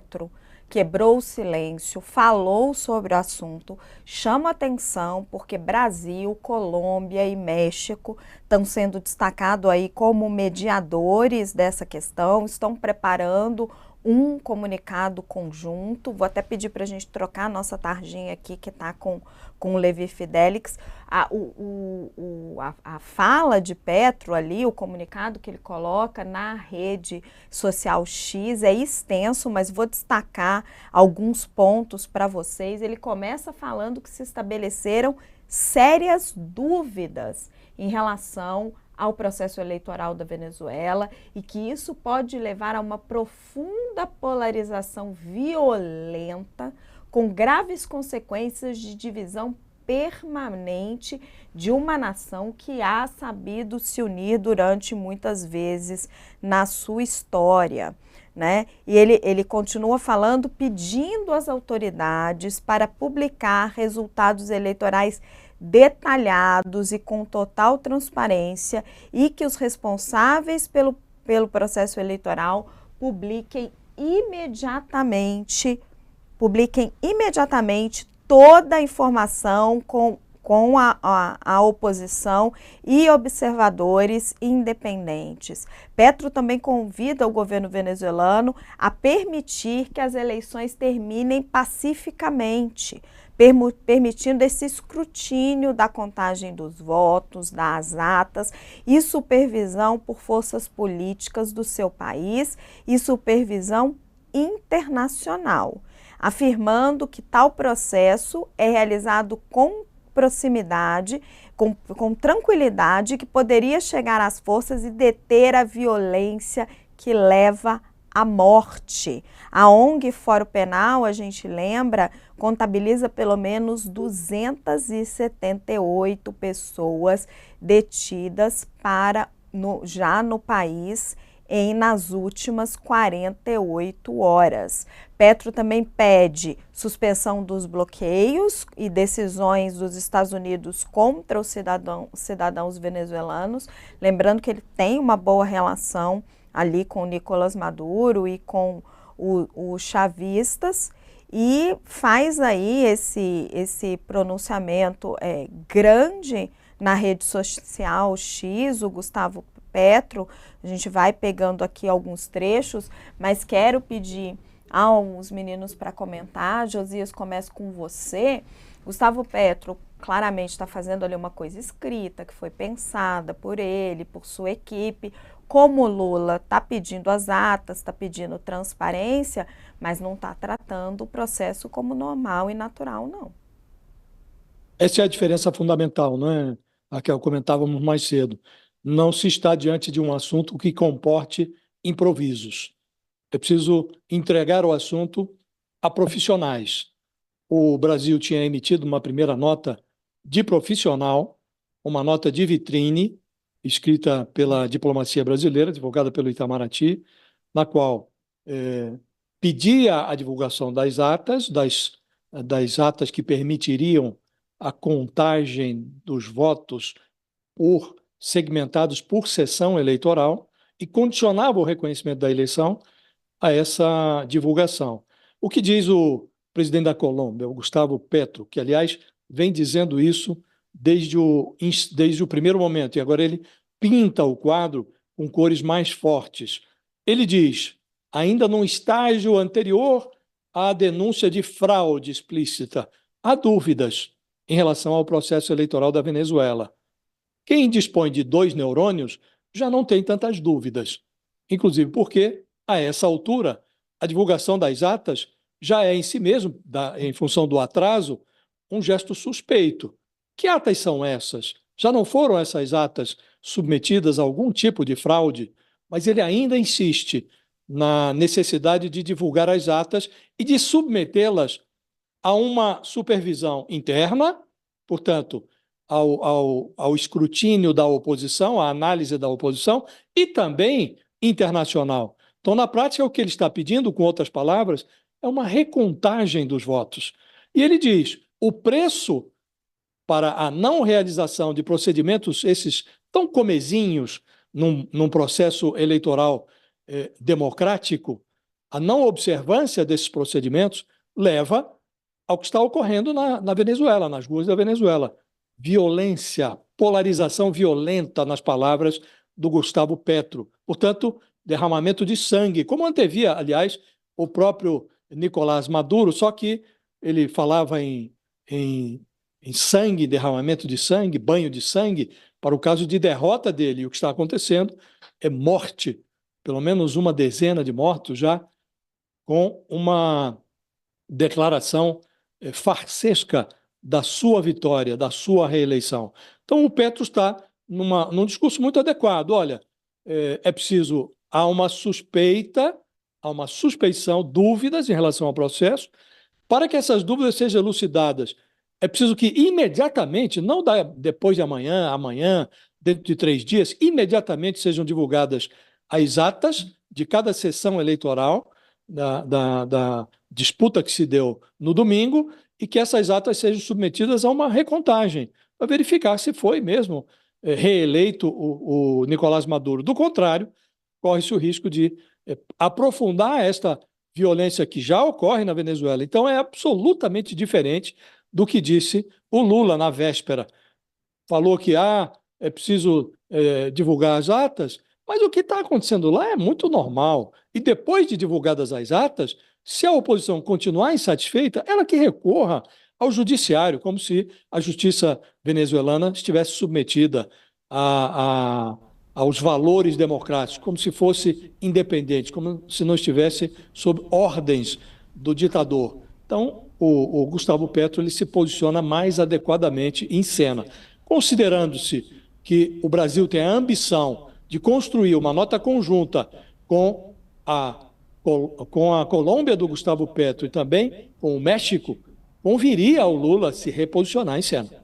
Petro quebrou o silêncio, falou sobre o assunto, chama atenção porque Brasil, Colômbia e México estão sendo destacados aí como mediadores dessa questão, estão preparando um comunicado conjunto. Vou até pedir para a gente trocar a nossa tarjinha aqui que está com o Levi Fidelix. A fala de Petro ali, o comunicado que ele coloca na rede social X é extenso, mas vou destacar alguns pontos para vocês. Ele começa falando que se estabeleceram sérias dúvidas em relação ao processo eleitoral da Venezuela e que isso pode levar a uma profunda polarização violenta, com graves consequências de divisão permanente de uma nação que há sabido se unir durante muitas vezes na sua história, né? E ele continua falando, pedindo às autoridades para publicar resultados eleitorais detalhados e com total transparência e que os responsáveis pelo processo eleitoral publiquem imediatamente toda a informação com a oposição e observadores independentes. Petro também convida o governo venezuelano a permitir que as eleições terminem pacificamente, permitindo esse escrutínio da contagem dos votos, das atas e supervisão por forças políticas do seu país e supervisão internacional, afirmando que tal processo é realizado com proximidade, com tranquilidade, que poderia chegar às forças e deter a violência que leva à morte. A ONG Fórum Penal, a gente lembra, contabiliza pelo menos 278 pessoas detidas já no país nas últimas 48 horas. Petro também pede suspensão dos bloqueios e decisões dos Estados Unidos contra os cidadãos venezuelanos, lembrando que ele tem uma boa relação ali com o Nicolás Maduro e com os chavistas, e faz aí esse pronunciamento grande na rede social X, o Gustavo Petro. A gente vai pegando aqui alguns trechos, mas quero pedir aos meninos para comentar. Josias, começo com você. Gustavo Petro claramente está fazendo ali uma coisa escrita, que foi pensada por ele, por sua equipe. Como Lula está pedindo as atas, está pedindo transparência, mas não está tratando o processo como normal e natural, não. Essa é a diferença fundamental, não é? A que comentávamos mais cedo. Não se está diante de um assunto que comporte improvisos. É preciso entregar o assunto a profissionais. O Brasil tinha emitido uma primeira nota de profissional, uma nota de vitrine, escrita pela diplomacia brasileira, divulgada pelo Itamaraty, na qual pedia a divulgação das atas que permitiriam a contagem dos votos segmentados por sessão eleitoral e condicionava o reconhecimento da eleição a essa divulgação. O que diz o presidente da Colômbia, o Gustavo Petro, que, aliás, vem dizendo isso desde o primeiro momento, e agora ele pinta o quadro com cores mais fortes. Ele diz, ainda num estágio anterior à denúncia de fraude explícita, há dúvidas em relação ao processo eleitoral da Venezuela. Quem dispõe de 2 neurônios já não tem tantas dúvidas, inclusive porque, a essa altura, a divulgação das atas já é em si mesmo, em função do atraso, um gesto suspeito. Que atas são essas? Já não foram essas atas submetidas a algum tipo de fraude, mas ele ainda insiste na necessidade de divulgar as atas e de submetê-las a uma supervisão interna, portanto, ao escrutínio da oposição, à análise da oposição, e também internacional. Então, na prática, o que ele está pedindo, com outras palavras, é uma recontagem dos votos. E ele diz, o preço para a não realização de procedimentos esses tão comezinhos num processo eleitoral democrático a não observância desses procedimentos leva ao que está ocorrendo na Venezuela, nas ruas da Venezuela. Violência, polarização violenta, nas palavras do Gustavo Petro. Portanto, derramamento de sangue, como antevia, aliás, o próprio Nicolás Maduro, só que ele falava em sangue, derramamento de sangue, banho de sangue, para o caso de derrota dele. E o que está acontecendo é morte, pelo menos uma dezena de mortos já, com uma declaração farsesca da sua vitória, da sua reeleição. Então, o Petro está num discurso muito adequado. Olha, é preciso, há uma suspeita, há uma suspeição, dúvidas em relação ao processo. Para que essas dúvidas sejam elucidadas, é preciso que imediatamente, não depois de amanhã, dentro de 3 dias, imediatamente sejam divulgadas as atas de cada sessão eleitoral da disputa que se deu no domingo e que essas atas sejam submetidas a uma recontagem para verificar se foi mesmo reeleito o Nicolás Maduro. Do contrário, corre-se o risco de aprofundar esta violência que já ocorre na Venezuela. Então, é absolutamente diferente do que disse o Lula na véspera. Falou que é preciso divulgar as atas, mas o que está acontecendo lá é muito normal. E depois de divulgadas as atas, se a oposição continuar insatisfeita, ela que recorra ao judiciário, como se a justiça venezuelana estivesse submetida aos valores democráticos, como se fosse independente, como se não estivesse sob ordens do ditador. Então, o Gustavo Petro ele se posiciona mais adequadamente em cena, considerando-se que o Brasil tem a ambição de construir uma nota conjunta com a Colômbia do Gustavo Petro e também com o México, conviria ao Lula se reposicionar em cena.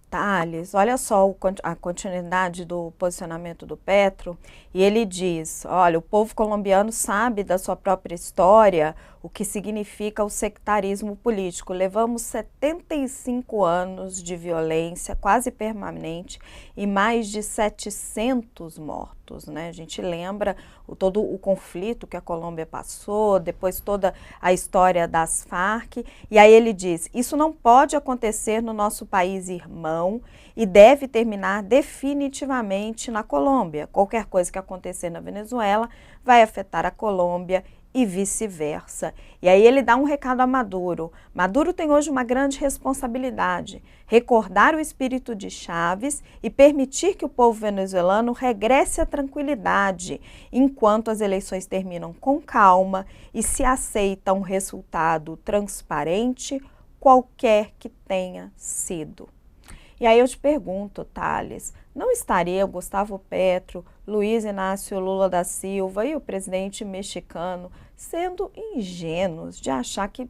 Thales, olha só a continuidade do posicionamento do Petro, e ele diz, olha, o povo colombiano sabe da sua própria história, o que significa o sectarismo político. Levamos 75 anos de violência quase permanente e mais de 700 mortos, né? A gente lembra todo o conflito que a Colômbia passou, depois toda a história das Farc, e aí ele diz, isso não pode acontecer no nosso país irmão e deve terminar definitivamente na Colômbia. Qualquer coisa que acontecer na Venezuela vai afetar a Colômbia e vice-versa. E aí ele dá um recado a Maduro. Maduro tem hoje uma grande responsabilidade, recordar o espírito de Chávez e permitir que o povo venezuelano regresse à tranquilidade, enquanto as eleições terminam com calma e se aceita um resultado transparente, qualquer que tenha sido. E aí eu te pergunto, Thales, não estaria Gustavo Petro, Luiz Inácio Lula da Silva e o presidente mexicano sendo ingênuos de achar que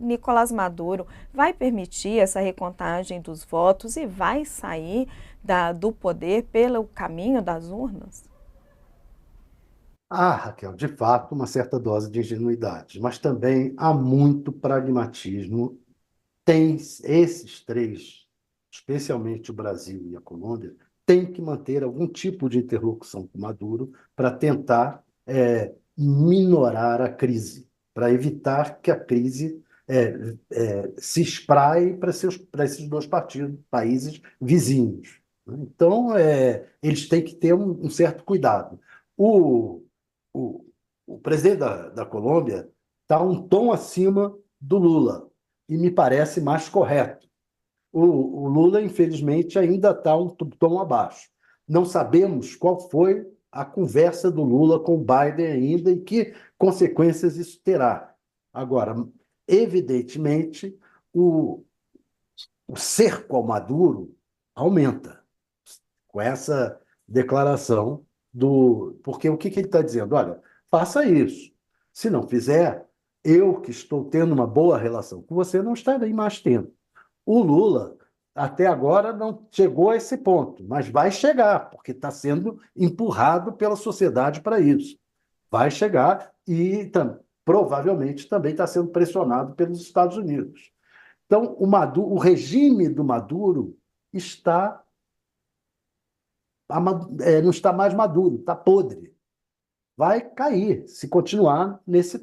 Nicolás Maduro vai permitir essa recontagem dos votos e vai sair do poder pelo caminho das urnas? Raquel, de fato, uma certa dose de ingenuidade, mas também há muito pragmatismo. Tem esses três, especialmente o Brasil e a Colômbia, tem que manter algum tipo de interlocução com Maduro para tentar minorar a crise, para evitar que a crise se espraie para esses dois países vizinhos. Então, eles têm que ter um certo cuidado. O, o presidente da Colômbia está um tom acima do Lula, e me parece mais correto. O Lula, infelizmente, ainda está um tom abaixo. Não sabemos qual foi a conversa do Lula com o Biden ainda e que consequências isso terá. Agora, evidentemente, o cerco ao Maduro aumenta com essa declaração do... Porque o que ele está dizendo? Olha, faça isso. Se não fizer, eu que estou tendo uma boa relação com você, não estarei mais tendo. O Lula, até agora, não chegou a esse ponto, mas vai chegar, porque está sendo empurrado pela sociedade para isso. Vai chegar e provavelmente também está sendo pressionado pelos Estados Unidos. Então, o regime do Maduro não está mais maduro, está podre. vai cair se continuar nesse